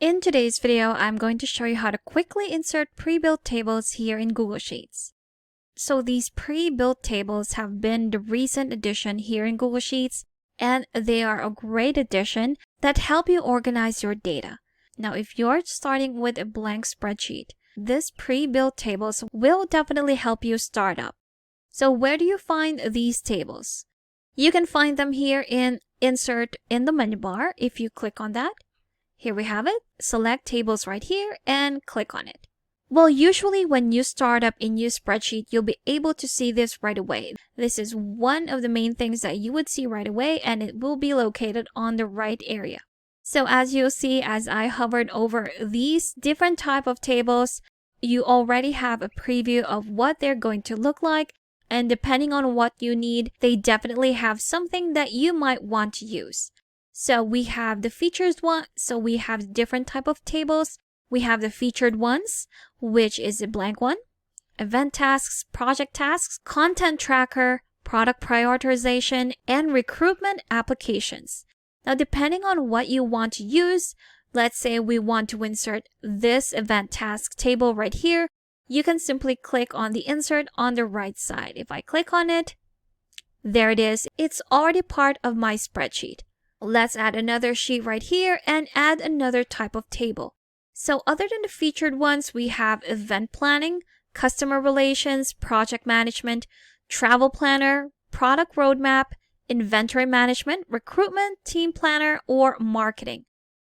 In today's video, I'm going to show you how to quickly insert pre-built tables here in Google Sheets. So these pre-built tables have been the recent addition here in Google Sheets, and they are a great addition that help you organize your data. Now, if you're starting with a blank spreadsheet, this pre-built tables will definitely help you start up. So where do you find these tables? You can find them here in Insert in the menu bar. If you click on that, here we have it. Select Tables right here and click on it. Well, usually when you start up a new spreadsheet, you'll be able to see this right away. This is one of the main things that you would see right away, and it will be located on the right area. So as you'll see, as I hovered over these different type of tables, you already have a preview of what they're going to look like. And depending on what you need, they definitely have something that you might want to use. So we have the features one, so we have different type of tables. We have the featured ones, which is a blank one, event tasks, project tasks, content tracker, product prioritization, and recruitment applications. Now, depending on what you want to use, let's say we want to insert this event task table right here, you can simply click on the insert on the right side. If I click on it, there it is. It's already part of my spreadsheet. Let's add another sheet right here and add another type of table. So other than the featured ones, we have event planning, customer relations, project management, travel planner, product roadmap, inventory management, recruitment, team planner, or marketing.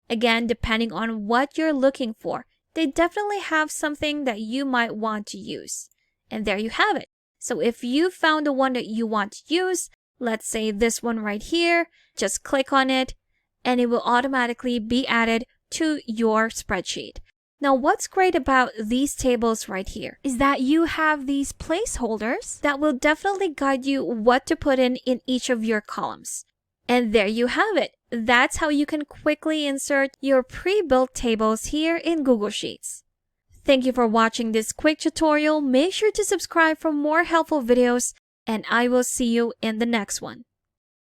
Again, depending on what you're looking for, they definitely have something that you might want to use. And there you have it. So if you found the one that you want to use, let's say this one right here, just click on it and it will automatically be added to your spreadsheet. Now, what's great about these tables right here is that you have these placeholders that will definitely guide you what to put in each of your columns. And there you have it. That's how you can quickly insert your pre-built tables here in Google Sheets. Thank you for watching this quick tutorial. Make sure to subscribe for more helpful videos, and I will see you in the next one.